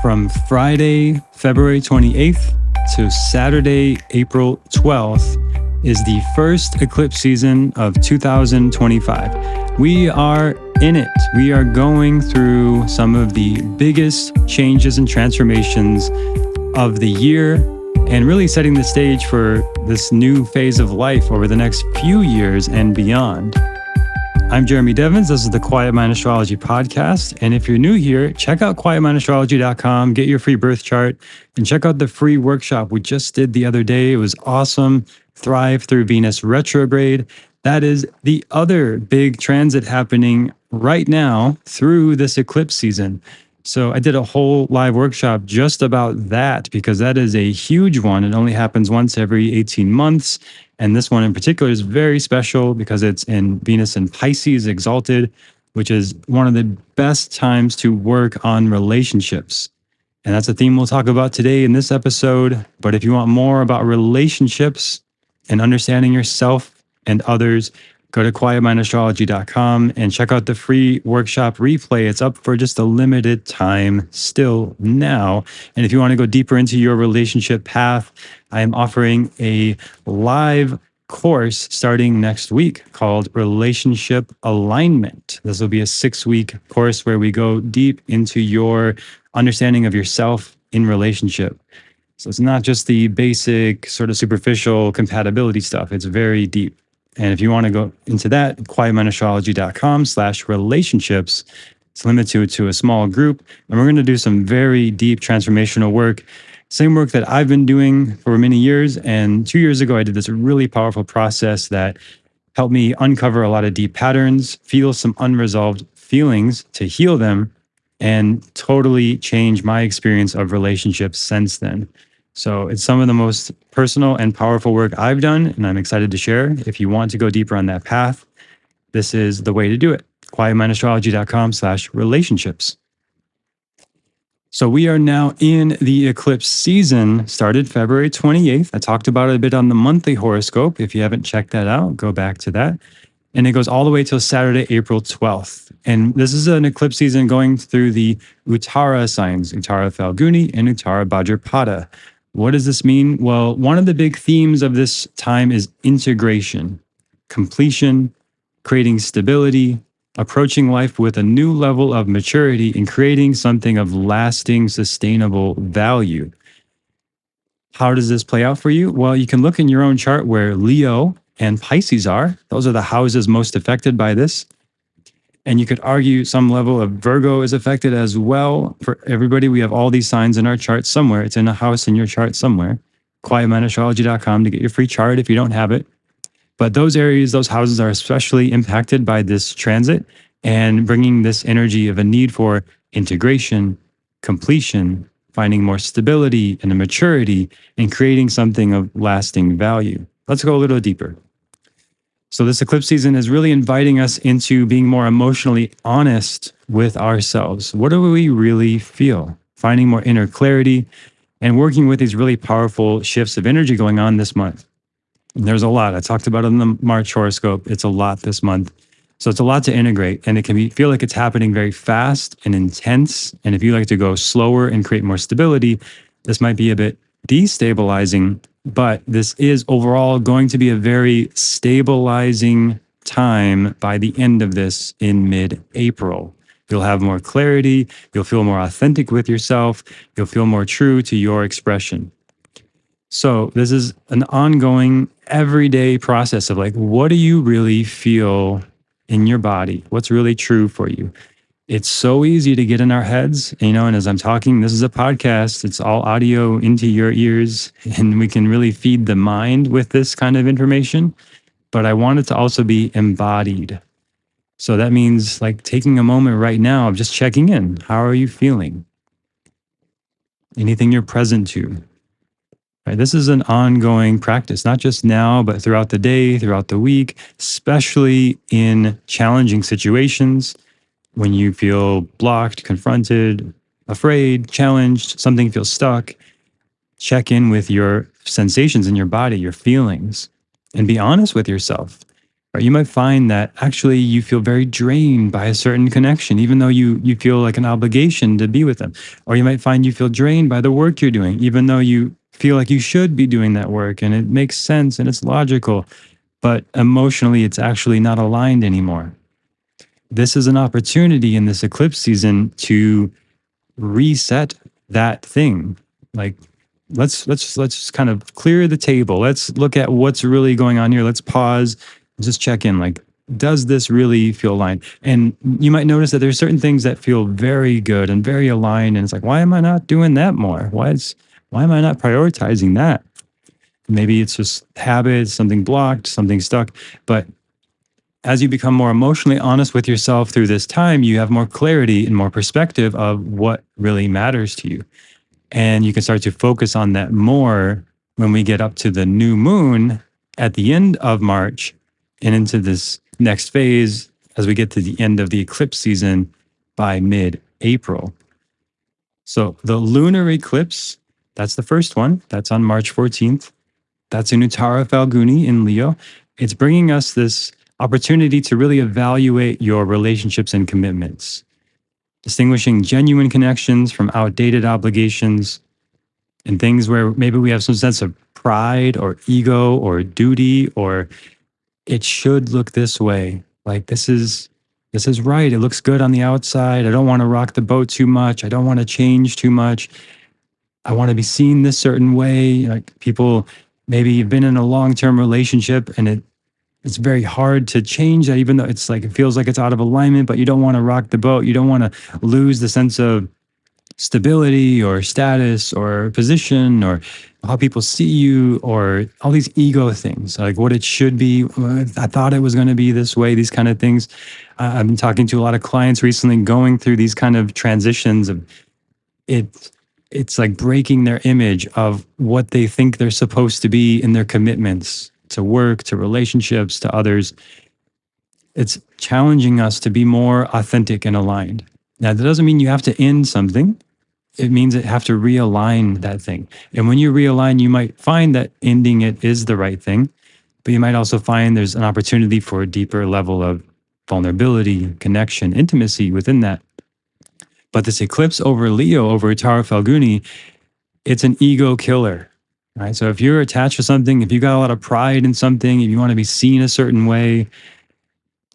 From Friday, February 28th to Saturday, April 12th is the first eclipse season of 2025. We are in it. We are going through some of the biggest changes and transformations of the year and really setting the stage for this new phase of life over the next few years and beyond. I'm Jeremy Devins. This is the Quiet Mind Astrology Podcast. And if you're new here, check out quietmindastrology.com, get your free birth chart, and check out the free workshop we just did the other day. It was awesome. Thrive Through Venus Retrograde. That is the other big transit happening right now through this eclipse season. So I did a whole live workshop just about that because that is a huge one. It only happens once every 18 months. And this one in particular is very special because it's in Venus and Pisces exalted, which is one of the best times to work on relationships. And that's a theme we'll talk about today in this episode. But if you want more about relationships and understanding yourself and others, go to quietmindastrology.com and check out the free workshop replay. It's up for just a limited time still now. And if you want to go deeper into your relationship path, I am offering a live course starting next week called Relationship Alignment. This will be a 6-week course where we go deep into your understanding of yourself in relationship. So it's not just the basic sort of superficial compatibility stuff. It's very deep. And if you want to go into that, quietmindastrology.com/relationships. It's limited to a small group. And we're going to do some very deep transformational work. Same work that I've been doing for many years. And 2 years ago, I did this really powerful process that helped me uncover a lot of deep patterns, feel some unresolved feelings to heal them, and totally change my experience of relationships since then. So it's some of the most personal and powerful work I've done, and I'm excited to share. If you want to go deeper on that path, this is the way to do it. quietmindastrology.com/relationships. So we are now in the eclipse season, started February 28th. I talked about it a bit on the monthly horoscope. If you haven't checked that out, go back to that. And it goes all the way till Saturday, April 12th. And this is an eclipse season going through the Uttara signs, Uttara Phalguni and Uttara Bhadrapada. What does this mean? Well, one of the big themes of this time is integration, completion, creating stability, approaching life with a new level of maturity, and creating something of lasting, sustainable value. How does this play out for you? Well, you can look in your own chart where Leo and Pisces are. Those are the houses most affected by this. And you could argue some level of Virgo is affected as well. For everybody, we have all these signs in our chart somewhere. It's in a house in your chart somewhere. quietmindastrology.com to get your free chart if you don't have it. But those areas, those houses are especially impacted by this transit and bringing this energy of a need for integration, completion, finding more stability and a maturity, and creating something of lasting value. Let's go a little deeper. So this eclipse season is really inviting us into being more emotionally honest with ourselves. What do we really feel? Finding more inner clarity and working with these really powerful shifts of energy going on this month. And there's a lot. I talked about it in the March horoscope. It's a lot this month. So it's a lot to integrate, and it can feel like it's happening very fast and intense. And if you like to go slower and create more stability, this might be a bit destabilizing. But this is overall going to be a very stabilizing time by the end of this in mid-April. You'll have more clarity. You'll feel more authentic with yourself. You'll feel more true to your expression. So this is an ongoing, everyday process of like, what do you really feel in your body? What's really true for you? It's so easy to get in our heads, and as I'm talking, this is a podcast. It's all audio into your ears, and we can really feed the mind with this kind of information. But I want it to also be embodied. So that means like taking a moment right now of just checking in. How are you feeling? Anything you're present to. Right? This is an ongoing practice, not just now, but throughout the day, throughout the week, especially in challenging situations. When you feel blocked, confronted, afraid, challenged, something feels stuck, check in with your sensations in your body, your feelings, and be honest with yourself. Or you might find that actually you feel very drained by a certain connection, even though you feel like an obligation to be with them. Or you might find you feel drained by the work you're doing, even though you feel like you should be doing that work and it makes sense and it's logical, but emotionally it's actually not aligned anymore. This is an opportunity in this eclipse season to reset that thing. Like let's kind of clear the table. Let's look at what's really going on here. Let's pause, just check in. Like, does this really feel aligned? And you might notice that there's certain things that feel very good and very aligned. And it's like, why am I not doing that more? Why am I not prioritizing that? Maybe it's just habits, something blocked, something stuck. But as you become more emotionally honest with yourself through this time, you have more clarity and more perspective of what really matters to you. And you can start to focus on that more when we get up to the new moon at the end of March and into this next phase as we get to the end of the eclipse season by mid-April. So the lunar eclipse, that's the first one. That's on March 14th. That's in Uttara Phalguni in Leo. It's bringing us this opportunity to really evaluate your relationships and commitments, distinguishing genuine connections from outdated obligations and things where maybe we have some sense of pride or ego or duty, or it should look this way. Like this is right. It looks good on the outside. I don't want to rock the boat too much. I don't want to change too much. I want to be seen this certain way. Like people, maybe you've been in a long-term relationship and it's very hard to change that, even though it's like it feels like it's out of alignment, but you don't want to rock the boat. You don't want to lose the sense of stability or status or position or how people see you or all these ego things, like what it should be. I thought it was going to be this way, these kind of things. I've been talking to a lot of clients recently going through these kind of transitions of it. It's like breaking their image of what they think they're supposed to be in their commitments to work, to relationships, to others. It's challenging us to be more authentic and aligned. Now, that doesn't mean you have to end something. It means that you have to realign that thing. And when you realign, you might find that ending it is the right thing, but you might also find there's an opportunity for a deeper level of vulnerability, connection, intimacy within that. But this eclipse over Leo, over Uttara Phalguni, it's an ego killer. Right. So if you're attached to something, if you got a lot of pride in something, if you want to be seen a certain way,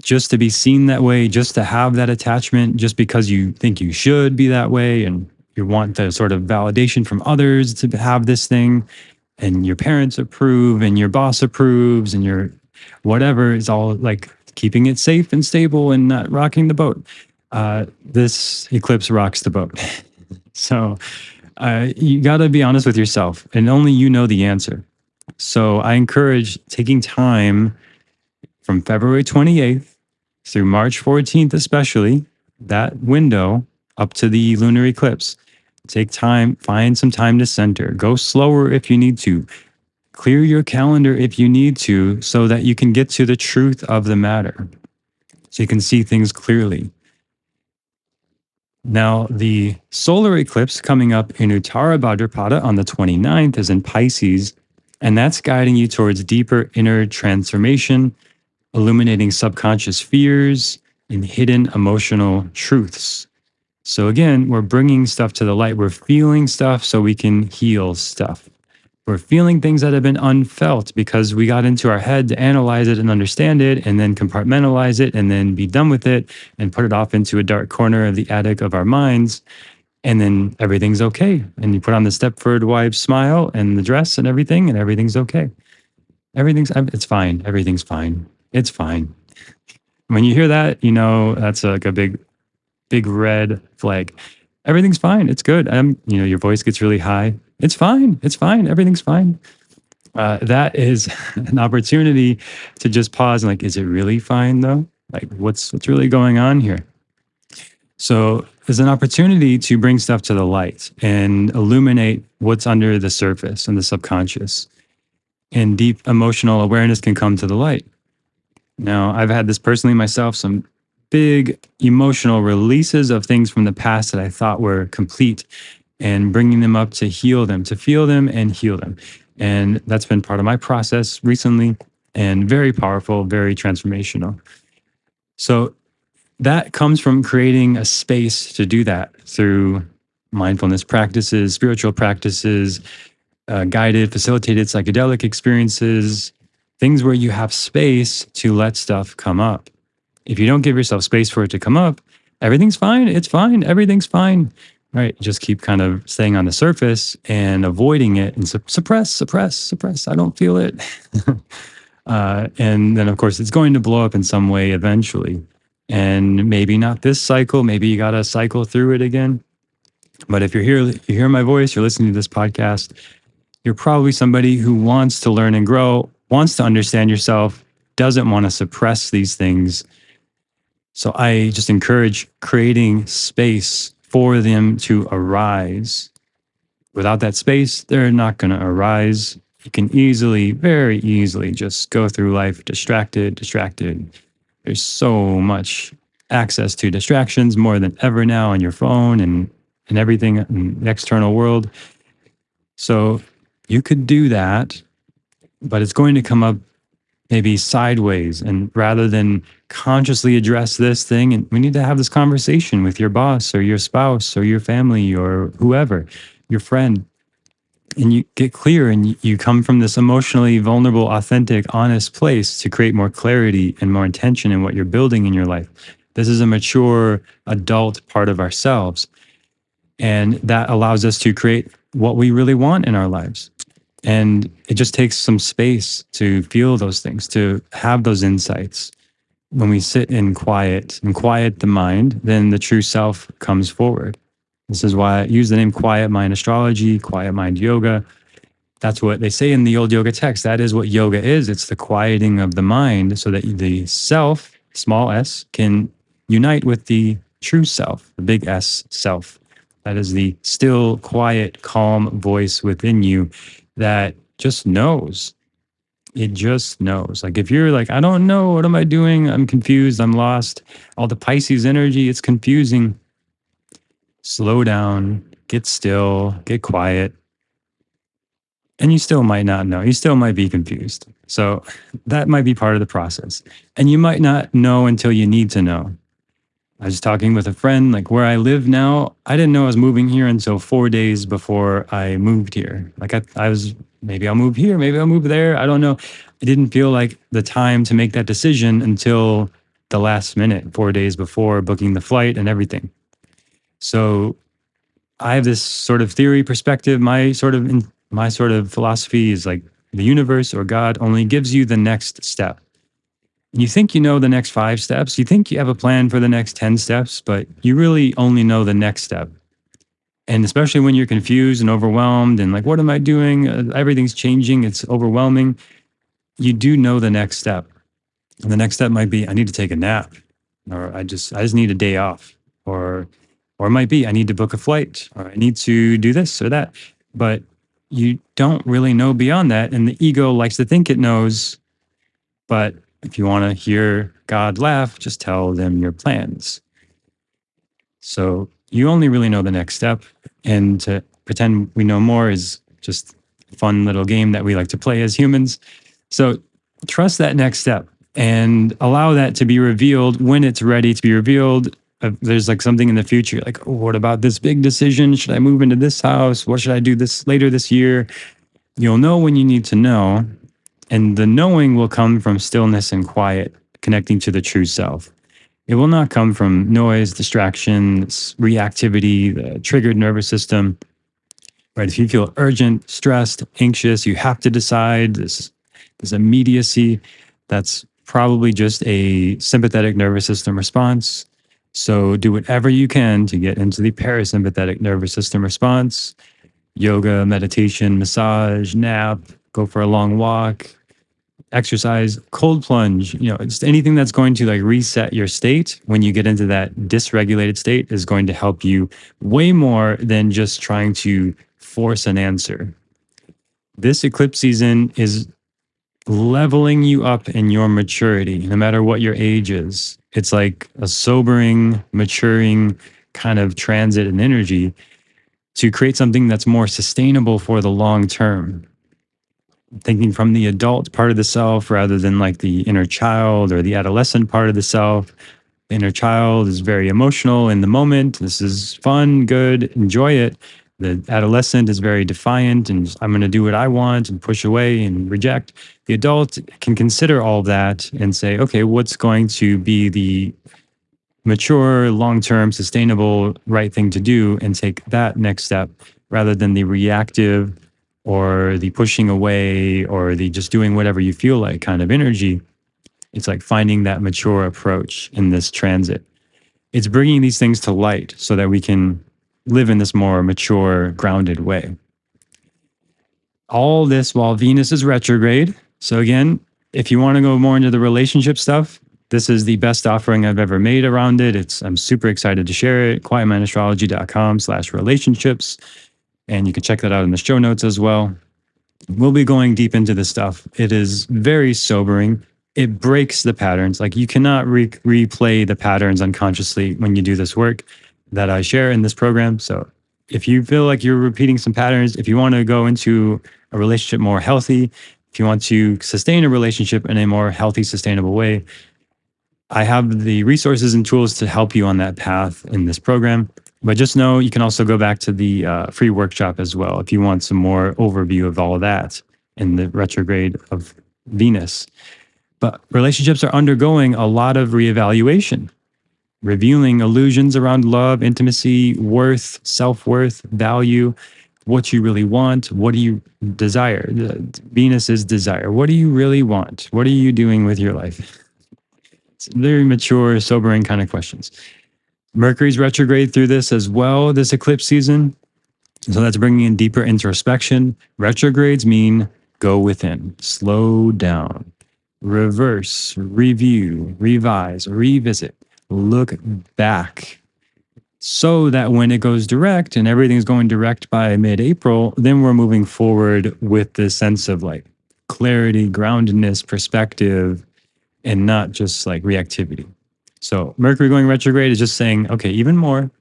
just to be seen that way, just to have that attachment, just because you think you should be that way, and you want the sort of validation from others to have this thing, and your parents approve, and your boss approves, and your whatever is all like keeping it safe and stable and not rocking the boat. This eclipse rocks the boat. So you got to be honest with yourself, and only you know the answer. So I encourage taking time from February 28th through March 14th, especially that window up to the lunar eclipse. Take time, find some time to center. Go slower if you need to. Clear your calendar if you need to, so that you can get to the truth of the matter, so you can see things clearly. Now, the solar eclipse coming up in Uttara Bhadrapada on the 29th is in Pisces, and that's guiding you towards deeper inner transformation, illuminating subconscious fears and hidden emotional truths. So again, we're bringing stuff to the light. We're feeling stuff so we can heal stuff. We're feeling things that have been unfelt because we got into our head to analyze it and understand it, and then compartmentalize it, and then be done with it and put it off into a dark corner of the attic of our minds. And then everything's okay. And you put on the Stepford Wives smile and the dress and everything's okay. It's fine. Everything's fine. It's fine. When you hear that, you know, that's like a big red flag. Everything's fine. It's good. Your voice gets really high. It's fine. It's fine. Everything's fine. That is an opportunity to just pause and like, is it really fine though? Like, what's really going on here? So there's an opportunity to bring stuff to the light and illuminate what's under the surface and the subconscious. And deep emotional awareness can come to the light. Now, I've had this personally myself, some big emotional releases of things from the past that I thought were complete, and bringing them up to heal them, to feel them and heal them. And that's been part of my process recently. and very powerful, very transformational. So that comes from creating a space to do that through mindfulness practices, spiritual practices, guided, facilitated psychedelic experiences, things where you have space to let stuff come up. If you don't give yourself space for it to come up, everything's fine. It's fine. Everything's fine. Right. Just keep kind of staying on the surface and avoiding it and suppress. I don't feel it. And then, of course, it's going to blow up in some way eventually. And maybe not this cycle. Maybe you got to cycle through it again. But if you're here, you hear my voice, you're listening to this podcast, you're probably somebody who wants to learn and grow, wants to understand yourself, doesn't want to suppress these things. So I just encourage creating space for them to arise. Without that space, they're not going to arise. You can easily, very easily, just go through life distracted. There's so much access to distractions more than ever now on your phone and everything in the external world. So you could do that, but it's going to come up maybe sideways. And rather than consciously address this thing, and we need to have this conversation with your boss or your spouse or your family or whoever, your friend, and you get clear and you come from this emotionally vulnerable, authentic, honest place to create more clarity and more intention in what you're building in your life. This is a mature adult part of ourselves. And that allows us to create what we really want in our lives. And it just takes some space to feel those things, to have those insights. When we sit in quiet and quiet the mind, then the true self comes forward. This is why I use the name quiet mind astrology, quiet mind yoga. That's what they say in the old yoga text. That is what yoga is. It's the quieting of the mind so that the self, small s, can unite with the true self, the big S self. That is the still, quiet, calm voice within you that just knows. It just knows. Like if you're like, I don't know, what am I doing? I'm confused. I'm lost. All the Pisces energy, it's confusing. Slow down, get still, get quiet. And you still might not know. You still might be confused. So that might be part of the process. And you might not know until you need to know. I was talking with a friend, like where I live now, I didn't know I was moving here until 4 days before I moved here. Like I was, maybe I'll move here, maybe I'll move there. I don't know. I didn't feel like the time to make that decision until the last minute, 4 days before booking the flight and everything. So I have this sort of theory perspective. My sort of philosophy is like the universe or God only gives you the next step. You think you know the next 5 steps. You think you have a plan for the next 10 steps, but you really only know the next step. And especially when you're confused and overwhelmed and like, what am I doing? Everything's changing. It's overwhelming. You do know the next step. And the next step might be, I need to take a nap, or I just need a day off, or it might be, I need to book a flight, or I need to do this or that. But you don't really know beyond that. And the ego likes to think it knows, but if you want to hear God laugh, just tell them your plans. So you only really know the next step. And to pretend we know more is just a fun little game that we like to play as humans. So trust that next step and allow that to be revealed when it's ready to be revealed. There's like something in the future, like, oh, what about this big decision? Should I move into this house? What should I do this later this year? You'll know when you need to know. And the knowing will come from stillness and quiet, connecting to the true self. It will not come from noise, distractions, reactivity, the triggered nervous system. Right? If you feel urgent, stressed, anxious, you have to decide, this immediacy, that's probably just a sympathetic nervous system response. So do whatever you can to get into the parasympathetic nervous system response. Yoga, meditation, massage, nap, go for a long walk, exercise, cold plunge, just anything that's going to like reset your state when you get into that dysregulated state is going to help you way more than just trying to force an answer. This eclipse season is leveling you up in your maturity, no matter what your age is. It's like a sobering, maturing kind of transit and energy to create something that's more sustainable for the long term. thinking from the adult part of the self rather than like the inner child or the adolescent part of the self. The inner child is very emotional in the moment. This is fun, good, enjoy it. The adolescent is very defiant and I'm going to do what I want and push away and reject. The adult can consider all of that and say, okay, what's going to be the mature, long term, sustainable, right thing to do and take that next step rather than the reactive or the pushing away or the just doing whatever you feel like kind of energy. It's like finding that mature approach in this transit. It's bringing these things to light so that we can live in this more mature, grounded way. All this while Venus is retrograde. So, again, if you want to go more into the relationship stuff, this is the best offering I've ever made around it. I'm super excited to share it. quietmindastrology.com/relationships. And you can check that out in the show notes as well. We'll be going deep into this stuff. It is very sobering. It breaks the patterns. Like you cannot replay the patterns unconsciously when you do this work that I share in this program. So if you feel like you're repeating some patterns, if you want to go into a relationship more healthy, if you want to sustain a relationship in a more healthy, sustainable way, I have the resources and tools to help you on that path in this program. But just know you can also go back to the free workshop as well if you want some more overview of all of that in the retrograde of Venus. But relationships are undergoing a lot of reevaluation, revealing illusions around love, intimacy, worth, self-worth, value, what you really want, what do you desire. Venus is desire. What do you really want? What are you doing with your life? It's very mature, sobering kind of questions. Mercury's retrograde through this as well, this eclipse season. So that's bringing in deeper introspection. Retrogrades mean go within, slow down, reverse, review, revise, revisit, look back. So that when it goes direct and everything's going direct by mid-April, then we're moving forward with this sense of like clarity, groundedness, perspective, and not just like reactivity. So Mercury going retrograde is just saying, okay, even more,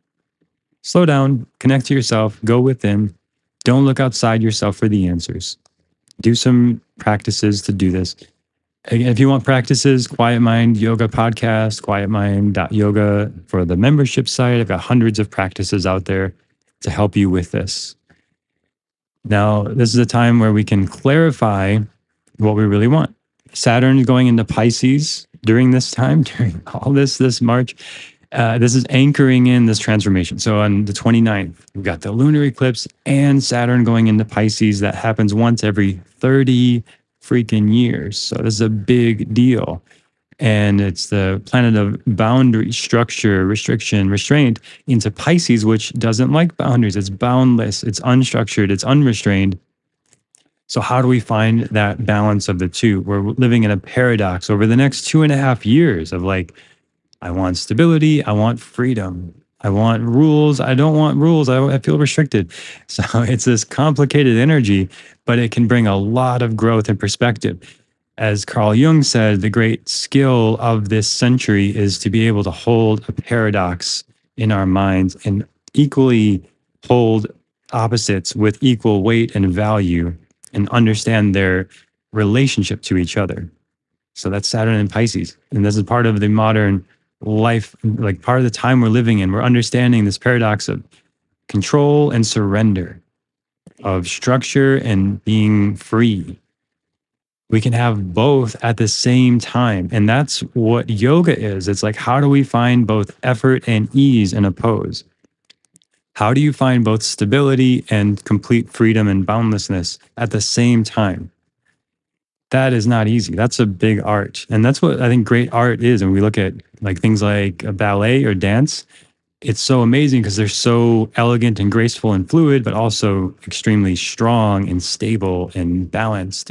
slow down, connect to yourself, go within, don't look outside yourself for the answers. Do some practices to do this. Again, if you want practices, Quiet Mind Yoga Podcast, quietmind.yoga for the membership site. I've got hundreds of practices out there to help you with this. Now, this is a time where we can clarify what we really want. Saturn is going into Pisces during this time, during all this March. This is anchoring in this transformation. So on the 29th, we've got the lunar eclipse and Saturn going into Pisces. That happens once every 30 freaking years. So this is a big deal. And it's the planet of boundary, structure, restriction, restraint into Pisces, which doesn't like boundaries. It's boundless, it's unstructured, it's unrestrained. So how do we find that balance of the two? We're living in a paradox over the next 2.5 years of like, I want stability, I want freedom, I want rules, I don't want rules, I feel restricted. So it's this complicated energy, but it can bring a lot of growth and perspective. As Carl Jung said, the great skill of this century is to be able to hold a paradox in our minds and equally hold opposites with equal weight and value and understand their relationship to each other. So that's Saturn and Pisces. And this is part of the modern life, like part of the time we're living in. We're understanding this paradox of control and surrender, of structure and being free. We can have both at the same time. And that's what yoga is. It's like, how do we find both effort and ease in a pose? How do you find both stability and complete freedom and boundlessness at the same time? That is not easy. That's a big art. And that's what I think great art is. And we look at like things like a ballet or dance, it's so amazing because they're so elegant and graceful and fluid, but also extremely strong and stable and balanced.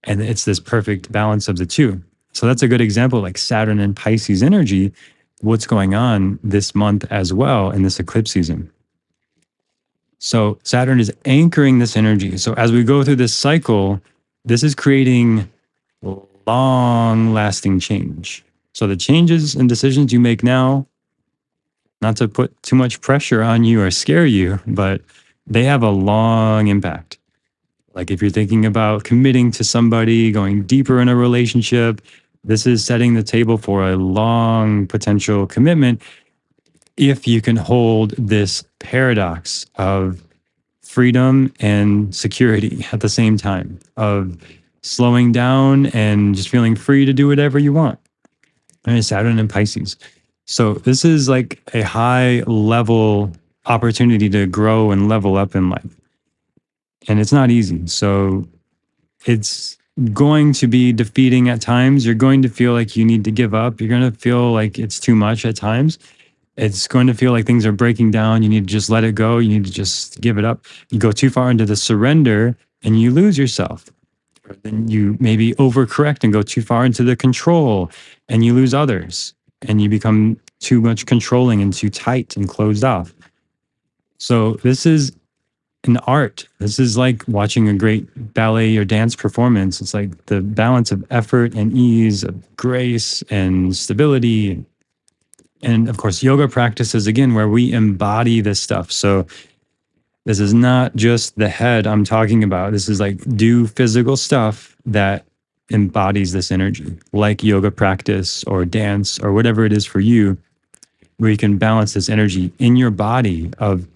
And it's this perfect balance of the two. So that's a good example, like Saturn and Pisces energy, what's going on this month as well in this eclipse season. So Saturn is anchoring this energy. So as we go through this cycle, this is creating long lasting change. So the changes and decisions you make now, not to put too much pressure on you or scare you, but they have a long impact. Like if you're thinking about committing to somebody, going deeper in a relationship, this is setting the table for a long potential commitment if you can hold this paradox of freedom and security at the same time, of slowing down and just feeling free to do whatever you want. And Saturn and Pisces. So this is like a high level opportunity to grow and level up in life. And it's not easy. So it's going to be defeating at times. You're going to feel like you need to give up. You're going to feel like it's too much at times. It's going to feel like things are breaking down. You need to just let it go. You need to just give it up. You go too far into the surrender and you lose yourself. Or then you maybe overcorrect and go too far into the control and you lose others and you become too much controlling and too tight and closed off. So this is an art. This is like watching a great ballet or dance performance. It's like the balance of effort and ease, of grace and stability. And of course, yoga practices, again, where we embody this stuff. So this is not just the head I'm talking about. This is like do physical stuff that embodies this energy, like yoga practice or dance or whatever it is for you, where you can balance this energy in your body of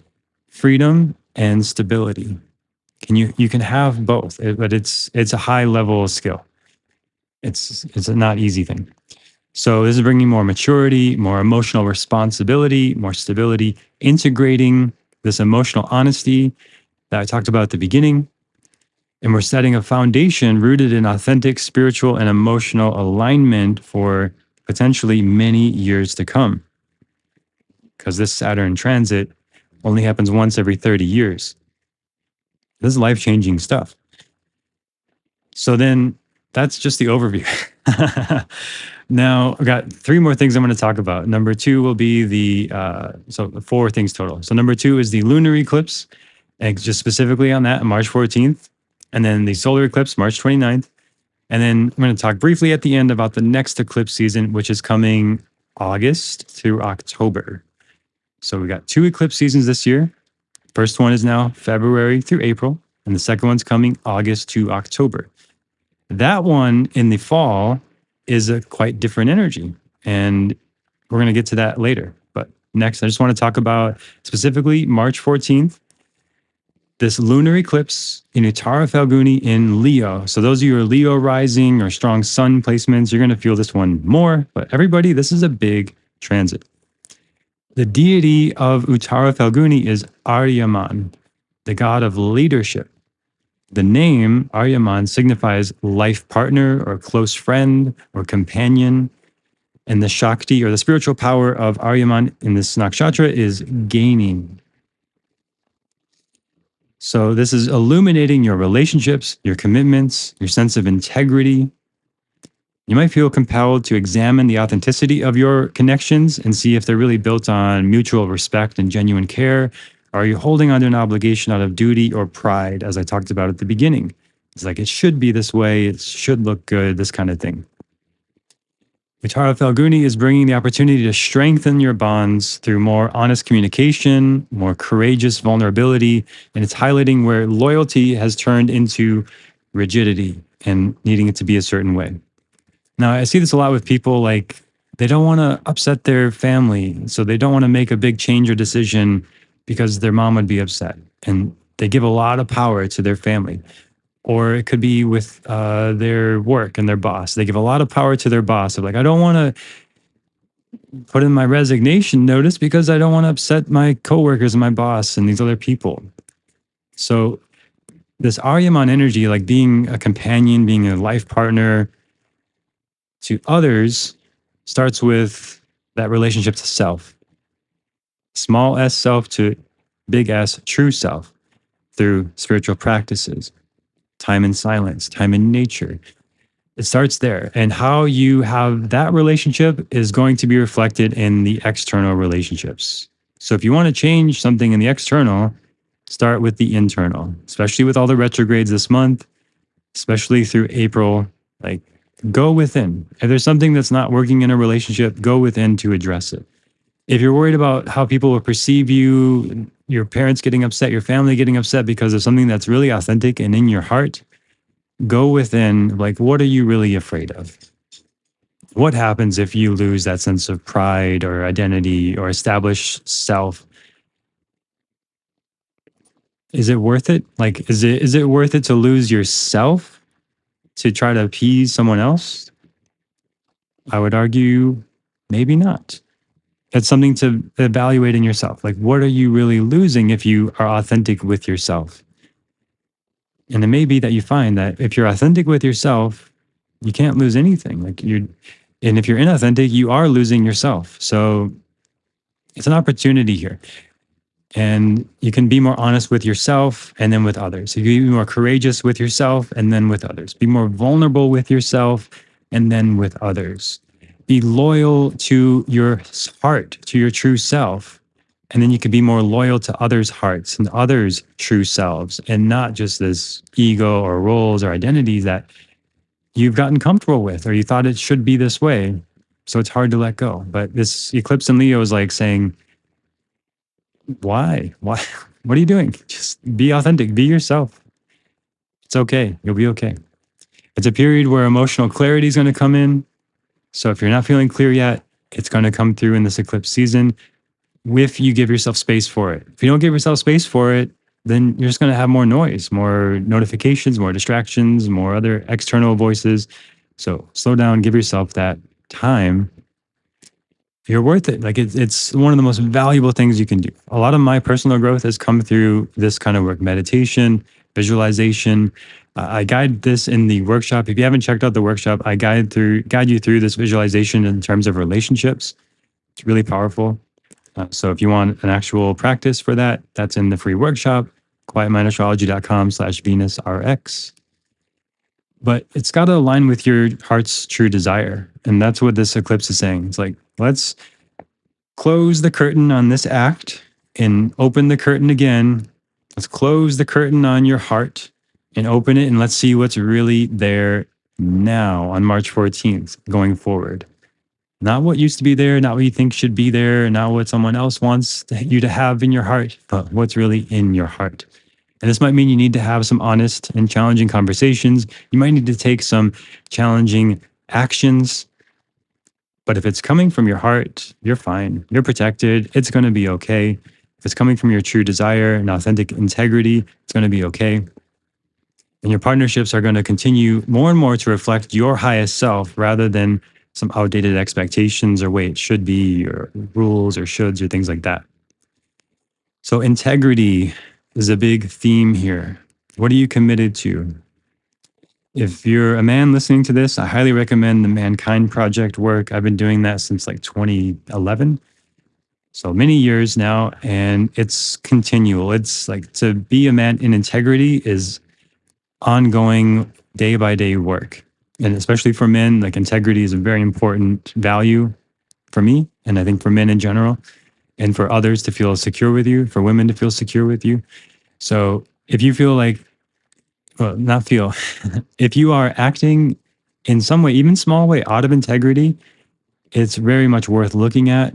freedom and stability. You can have both, but it's a high level skill. It's a not easy thing. So this is bringing more maturity, more emotional responsibility, more stability, integrating this emotional honesty that I talked about at the beginning. And we're setting a foundation rooted in authentic spiritual and emotional alignment for potentially many years to come. Because this Saturn transit only happens once every 30 years. This is life-changing stuff. So then that's just the overview. Now, I've got three more things I'm going to talk about. Number two will be so four things total. So number two is the lunar eclipse, and just specifically on that, March 14th. And then the solar eclipse, March 29th. And then I'm going to talk briefly at the end about the next eclipse season, which is coming August through October. So we got two eclipse seasons this year. First one is now February through April, and the second one's coming August to October. That one in the fall is a quite different energy. And we're going to get to that later. But next, I just want to talk about specifically March 14th, this lunar eclipse in Uttara Phalguni in Leo. So those of you who are Leo rising or strong sun placements, you're going to feel this one more. But everybody, this is a big transit. The deity of Uttara Phalguni is Aryaman, the god of leadership. The name Aryaman signifies life partner or close friend or companion. And the Shakti or the spiritual power of Aryaman in this nakshatra is gaining. So this is illuminating your relationships, your commitments, your sense of integrity. You might feel compelled to examine the authenticity of your connections and see if they're really built on mutual respect and genuine care. Or are you holding on to an obligation out of duty or pride, as I talked about at the beginning? It's like, it should be this way, it should look good, this kind of thing. Uttara Phalguni is bringing the opportunity to strengthen your bonds through more honest communication, more courageous vulnerability, and it's highlighting where loyalty has turned into rigidity and needing it to be a certain way. Now, I see this a lot with people, like they don't want to upset their family, so they don't want to make a big change or decision because their mom would be upset, and they give a lot of power to their family. Or it could be with their work and their boss. They give a lot of power to their boss of like, I don't want to put in my resignation notice because I don't want to upset my coworkers and my boss and these other people. So this Aryaman energy, like being a companion, being a life partner to others, starts with that relationship to self. Small s self to big S true self through spiritual practices, time in silence, time in nature. It starts there. And how you have that relationship is going to be reflected in the external relationships. So if you want to change something in the external, start with the internal, especially with all the retrogrades this month, especially through April. Like, go within. If there's something that's not working in a relationship, go within to address it. If you're worried about how people will perceive you, your parents getting upset, your family getting upset because of something that's really authentic and in your heart, go within, like, what are you really afraid of? What happens if you lose that sense of pride or identity or established self? Is it worth it? Like, is it worth it to lose yourself to try to appease someone else? I would argue maybe not. It's something to evaluate in yourself. Like, what are you really losing if you are authentic with yourself? And it may be that you find that if you're authentic with yourself, you can't lose anything. And if you're inauthentic, you are losing yourself. So it's an opportunity here. And you can be more honest with yourself and then with others. You can be more courageous with yourself and then with others. Be more vulnerable with yourself and then with others. Be loyal to your heart, to your true self. And then you can be more loyal to others' hearts and others' true selves, and not just this ego or roles or identities that you've gotten comfortable with or you thought it should be this way. So it's hard to let go. But this eclipse in Leo is like saying, why? Why? What are you doing? Just be authentic, be yourself. It's okay. You'll be okay. It's a period where emotional clarity is going to come in. So if you're not feeling clear yet, it's going to come through in this eclipse season if you give yourself space for it. If you don't give yourself space for it, then you're just going to have more noise, more notifications, more distractions, more other external voices. So slow down, give yourself that time. You're worth it. Like it's one of the most valuable things you can do. A lot of my personal growth has come through this kind of work: meditation, visualization. I guide this in the workshop. If you haven't checked out the workshop, I guide you through this visualization in terms of relationships. It's really powerful. So if you want an actual practice for that, that's in the free workshop, quietmindastrology.com/VenusRx. But it's got to align with your heart's true desire. And that's what this eclipse is saying. It's like, let's close the curtain on this act and open the curtain again. Let's close the curtain on your heart and open it, and let's see what's really there now on March 14th going forward. Not what used to be there, not what you think should be there, not what someone else wants you to have in your heart, but what's really in your heart. And this might mean you need to have some honest and challenging conversations. You might need to take some challenging actions. But if it's coming from your heart, you're fine. You're protected. It's going to be okay. If it's coming from your true desire and authentic integrity, it's going to be okay. And your partnerships are going to continue more and more to reflect your highest self rather than some outdated expectations or way it should be, or rules or shoulds or things like that. So integrity is a big theme here. What are you committed to? If you're a man listening to this, I highly recommend the Mankind Project work. I've been doing that since like 2011. So many years now, and it's continual. It's like, to be a man in integrity is ongoing, day by day work. And especially for men, like, integrity is a very important value for me, and I think for men in general, and for others to feel secure with you, for women to feel secure with you. So if you feel like, well, not feel, if you are acting in some way, even small way, out of integrity, it's very much worth looking at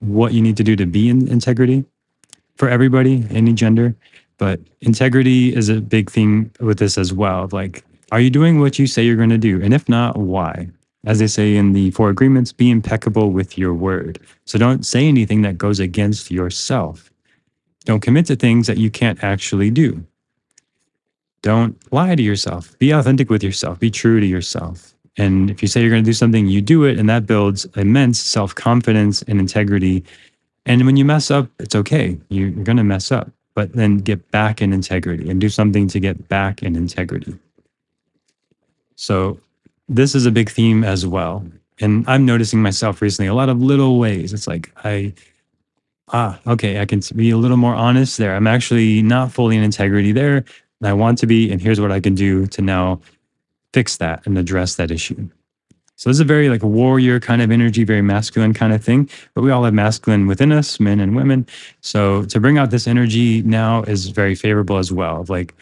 what you need to do to be in integrity for everybody, any gender. But integrity is a big thing with this as well. Like, are you doing what you say you're going to do? And if not, why? As they say in the Four Agreements, be impeccable with your word. So don't say anything that goes against yourself. Don't commit to things that you can't actually do. Don't lie to yourself. Be authentic with yourself. Be true to yourself. And if you say you're going to do something, you do it. And that builds immense self-confidence and integrity. And when you mess up, it's okay. You're going to mess up, but then get back in integrity and do something to get back in integrity. So this is a big theme as well. And I'm noticing myself recently, a lot of little ways. It's like, okay, I can be a little more honest there. I'm actually not fully in integrity there, and I want to be, and here's what I can do to now fix that and address that issue. So this is a very like warrior kind of energy, very masculine kind of thing, but we all have masculine within us, men and women. So to bring out this energy now is very favorable as well. Of like,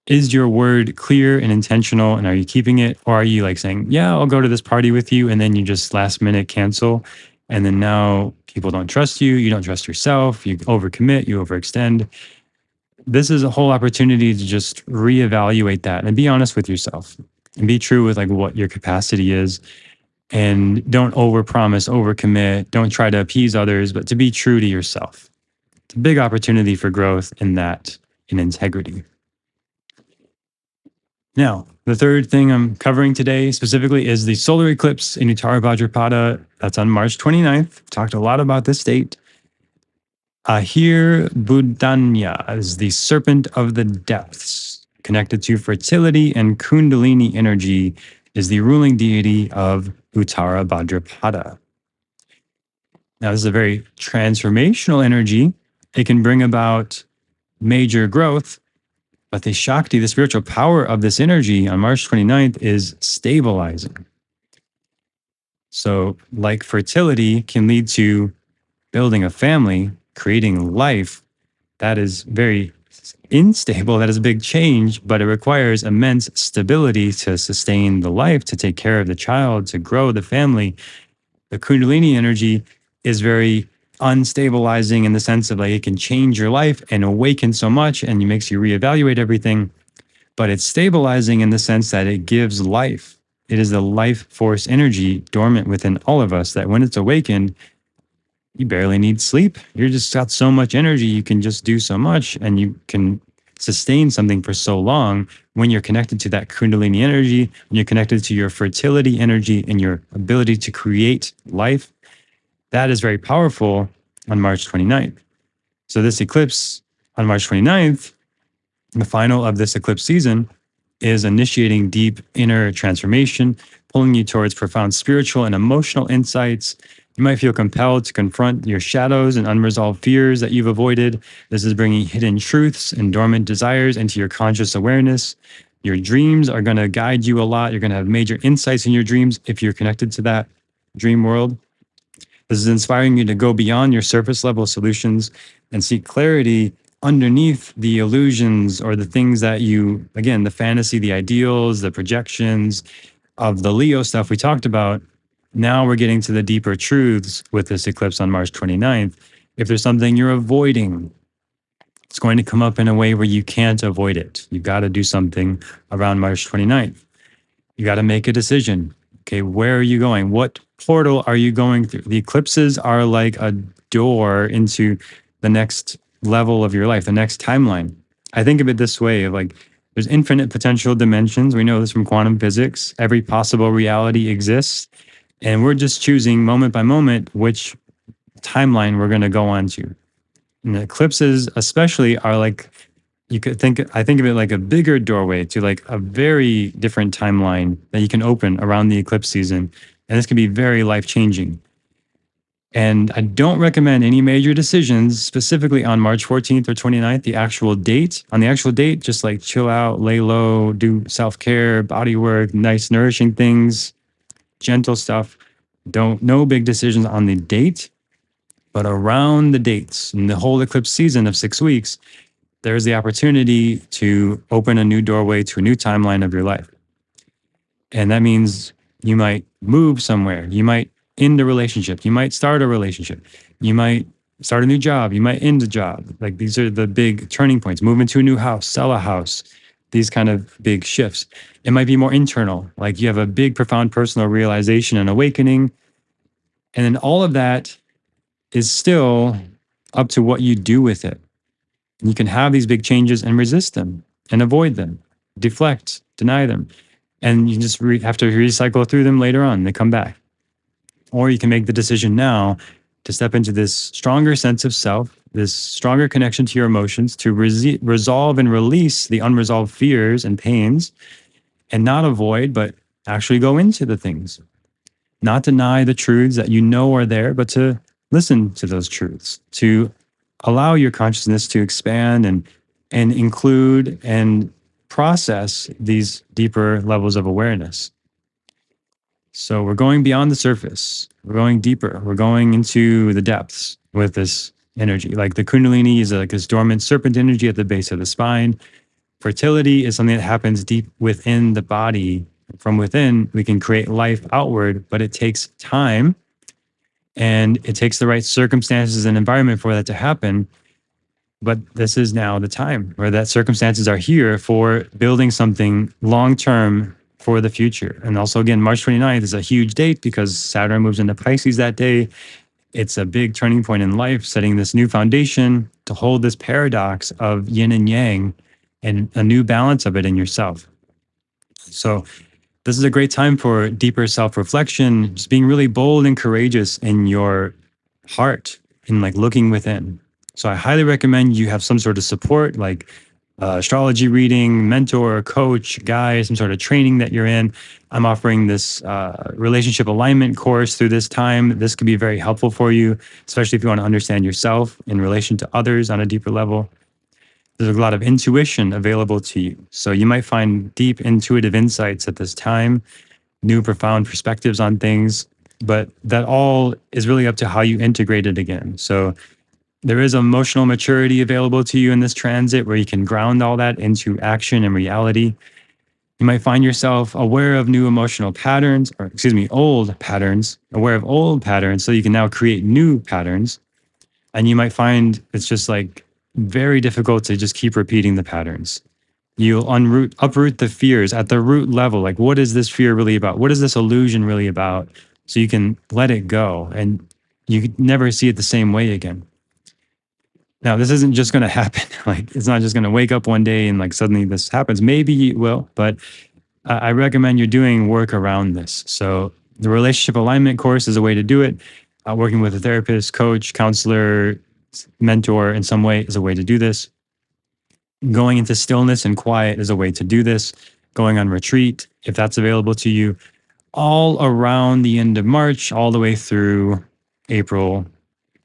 is your word clear and intentional, and are you keeping it? Or are you like saying, yeah, I'll go to this party with you, and then you just last minute cancel And then now people don't trust you. You don't trust yourself. You overcommit, you overextend. This is a whole opportunity to just reevaluate that and be honest with yourself and be true with like what your capacity is. And don't overpromise, overcommit. Don't try to appease others, but to be true to yourself. It's a big opportunity for growth in that, in integrity. Now, the third thing I'm covering today specifically is the solar eclipse in Uttara Bhadrapada. That's on March 29th. Talked a lot about this date. Ahir Budanya is the serpent of the depths, connected to fertility and Kundalini energy, is the ruling deity of Uttara Bhadrapada. Now, this is a very transformational energy. It can bring about major growth, but the Shakti, the spiritual power of this energy on March 29th is stabilizing. So, like fertility can lead to building a family, creating life, that is very unstable. That is a big change, but it requires immense stability to sustain the life, to take care of the child, to grow the family. The Kundalini energy is very unstabilizing in the sense of like it can change your life and awaken so much and it makes you reevaluate everything. But it's stabilizing in the sense that it gives life. It is the life force energy dormant within all of us that when it's awakened, you barely need sleep. You're just got so much energy. You can just do so much and you can sustain something for so long when you're connected to that Kundalini energy, when you're connected to your fertility energy and your ability to create life. That is very powerful on March 29th. So this eclipse on March 29th, the final of this eclipse season, is initiating deep inner transformation, pulling you towards profound spiritual and emotional insights. You might feel compelled to confront your shadows and unresolved fears that you've avoided. This is bringing hidden truths and dormant desires into your conscious awareness. Your dreams are going to guide you a lot. You're going to have major insights in your dreams if you're connected to that dream world. This is inspiring you to go beyond your surface level solutions and seek clarity underneath the illusions or the things that you, again, the fantasy, the ideals, the projections of the Leo stuff we talked about. Now we're getting to the deeper truths with this eclipse on March 29th. If there's something you're avoiding, it's going to come up in a way where you can't avoid it. You've got to do something around March 29th. You got to make a decision. Okay, where are you going? What portal are you going through? The eclipses are like a door into the next level of your life, the next timeline. I think of it this way, of like there's infinite potential dimensions. We know this from quantum physics. Every possible reality exists. And we're just choosing moment by moment which timeline we're going to go on to. And the eclipses especially are like, you could think, I think of it like a bigger doorway to like a very different timeline that you can open around the eclipse season. And this can be very life changing. And I don't recommend any major decisions specifically on March 14th or 29th, the actual date. On the actual date, just like chill out, lay low, do self care, body work, nice, nourishing things, gentle stuff. No big decisions on the date, but around the dates in the whole eclipse season of 6 weeks, there's the opportunity to open a new doorway to a new timeline of your life. And that means you might move somewhere. You might end a relationship. You might start a relationship. You might start a new job. You might end a job. Like these are the big turning points. Move into a new house, sell a house, these kind of big shifts. It might be more internal. Like you have a big, profound personal realization and awakening. And then all of that is still up to what you do with it. You can have these big changes and resist them and avoid them, deflect, deny them. And you just have to recycle through them later on. They come back. Or you can make the decision now to step into this stronger sense of self, this stronger connection to your emotions, to resolve and release the unresolved fears and pains, and not avoid, but actually go into the things. Not deny the truths that you know are there, but to listen to those truths, to allow your consciousness to expand and include and process these deeper levels of awareness. So we're going beyond the surface. We're going deeper. We're going into the depths with this energy. Like the Kundalini is like this dormant serpent energy at the base of the spine. Fertility is something that happens deep within the body. From within, we can create life outward, but it takes time. And it takes the right circumstances and environment for that to happen. But this is now the time where that circumstances are here for building something long term for the future. And also, again, March 29th is a huge date because Saturn moves into Pisces that day. It's a big turning point in life, setting this new foundation to hold this paradox of yin and yang and a new balance of it in yourself. So, this is a great time for deeper self reflection, just being really bold and courageous in your heart and like looking within. So I highly recommend you have some sort of support, like astrology reading, mentor, coach, guide, some sort of training that you're in. I'm offering this relationship alignment course through this time. This could be very helpful for you, especially if you want to understand yourself in relation to others on a deeper level. There's a lot of intuition available to you. So you might find deep intuitive insights at this time, new profound perspectives on things, but that all is really up to how you integrate it again. So there is emotional maturity available to you in this transit where you can ground all that into action and reality. You might find yourself aware of new emotional patterns, or excuse me, old patterns, aware of old patterns, so you can now create new patterns. And you might find it's just like very difficult to just keep repeating the patterns. You'll uproot the fears at the root level. Like, what is this fear really about? What is this illusion really about? So you can let it go and you could never see it the same way again. Now, this isn't just going to happen. Like, it's not just going to wake up one day and like suddenly this happens. Maybe it will, but I recommend you're doing work around this. So the relationship alignment course is a way to do it. Working with a therapist, coach, counselor, mentor in some way is a way to do this. Going into stillness and quiet is a way to do this. Going on retreat, if that's available to you, all around the end of March, all the way through April,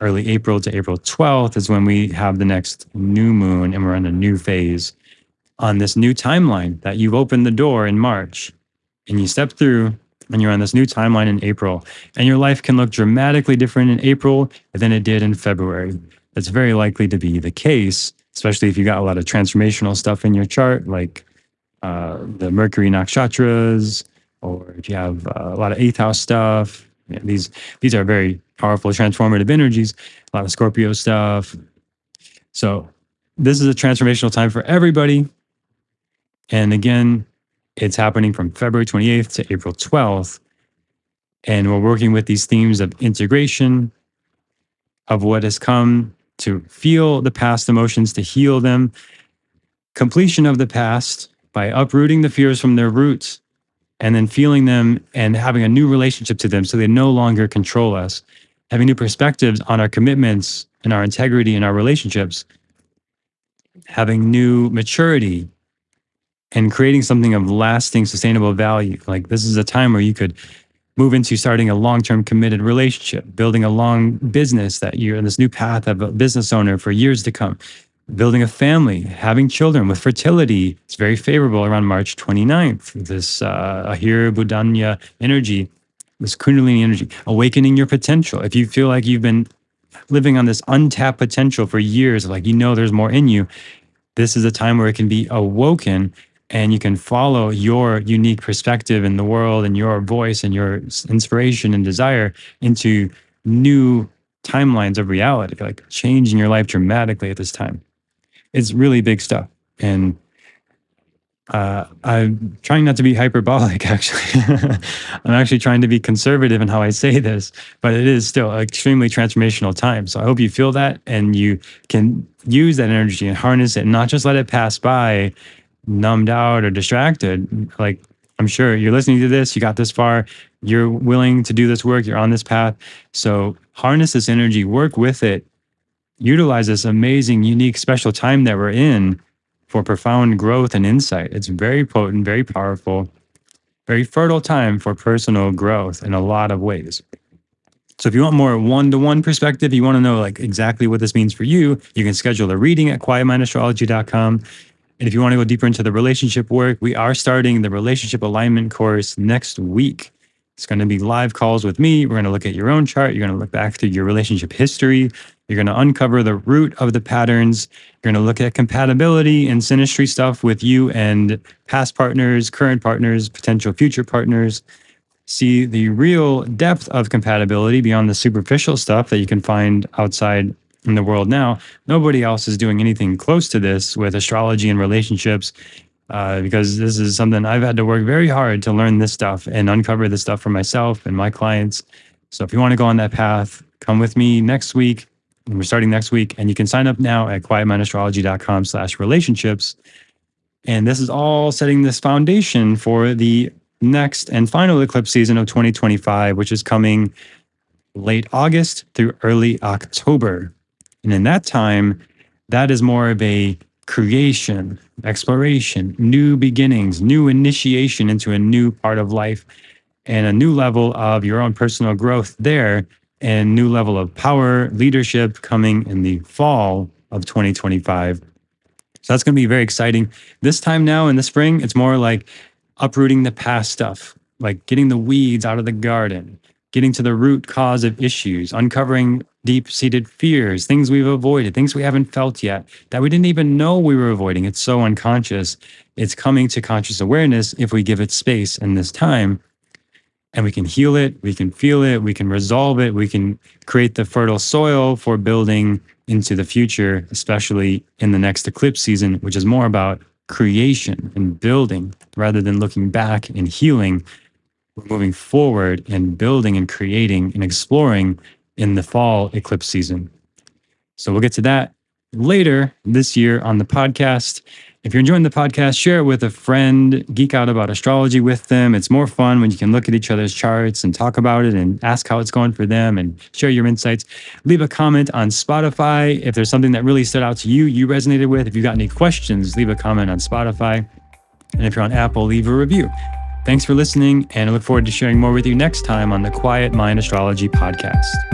early April to April 12th is when we have the next new moon and we're in a new phase on this new timeline that you've opened the door in March and you step through and you're on this new timeline in April and your life can look dramatically different in April than it did in February. That's very likely to be the case, especially if you got a lot of transformational stuff in your chart, like the Mercury nakshatras, or if you have a lot of eighth house stuff. Yeah, these are very powerful transformative energies, a lot of Scorpio stuff. So this is a transformational time for everybody. And again, it's happening from February 28th to April 12th. And we're working with these themes of integration, of what has come, to feel the past emotions, to heal them, completion of the past by uprooting the fears from their roots, and then feeling them and having a new relationship to them so they no longer control us, having new perspectives on our commitments and our integrity and our relationships, having new maturity and creating something of lasting, sustainable value. Like, this is a time where you could move into starting a long-term committed relationship, building a long business that you're in this new path of a business owner for years to come, building a family, having children with fertility. It's very favorable around March 29th. This Ahira Budanya energy, this Kundalini energy, awakening your potential. If you feel like you've been living on this untapped potential for years, like you know there's more in you, this is a time where it can be awoken and you can follow your unique perspective in the world and your voice and your inspiration and desire into new timelines of reality, like changing your life dramatically at this time. It's really big stuff. And I'm trying not to be hyperbolic, actually. I'm actually trying to be conservative in how I say this, but it is still an extremely transformational time. So I hope you feel that and you can use that energy and harness it, and not just let it pass by numbed out or distracted. Like, I'm sure you're listening to this, you got this far, you're willing to do this work, you're on this path. So harness this energy, work with it, utilize this amazing, unique, special time that we're in for profound growth and insight. It's very potent, very powerful, very fertile time for personal growth in a lot of ways. So if you want more one-to-one perspective, you want to know like exactly what this means for you, you can schedule a reading at quietmindastrology.com. And if you want to go deeper into the relationship work, we are starting the relationship alignment course next week. It's going to be live calls with me. We're going to look at your own chart. You're going to look back through your relationship history. You're going to uncover the root of the patterns. You're going to look at compatibility and synastry stuff with you and past partners, current partners, potential future partners. see the real depth of compatibility beyond the superficial stuff that you can find outside in the world now. Nobody else is doing anything close to this with astrology and relationships, because this is something I've had to work very hard to learn this stuff and uncover this stuff for myself and my clients. So if you want to go on that path, come with me next week. We're starting next week, and you can sign up now at quietmindastrology.com/relationships. And this is all setting this foundation for the next and final eclipse season of 2025, which is coming late August through early October. And in that time, that is more of a creation, exploration, new beginnings, new initiation into a new part of life, and a new level of your own personal growth there, and new level of power, leadership coming in the fall of 2025. So that's going to be very exciting. This time now in the spring, it's more like uprooting the past stuff, like getting the weeds out of the garden, getting to the root cause of issues, uncovering deep-seated fears, things we've avoided, things we haven't felt yet, that we didn't even know we were avoiding. It's so unconscious. It's coming to conscious awareness if we give it space in this time. And we can heal it, we can feel it, we can resolve it, we can create the fertile soil for building into the future, especially in the next eclipse season, which is more about creation and building rather than looking back and healing. We're moving forward and building and creating and exploring in the fall eclipse season. So we'll get to that later this year on the podcast. If you're enjoying the podcast, share it with a friend, geek out about astrology with them. It's more fun when you can look at each other's charts and talk about it and ask how it's going for them and share your insights. Leave a comment on Spotify if there's something that really stood out to you, you resonated with. If you've got any questions, leave a comment on Spotify. And if you're on Apple, leave a review. Thanks for listening, and I look forward to sharing more with you next time on the Quiet Mind Astrology Podcast.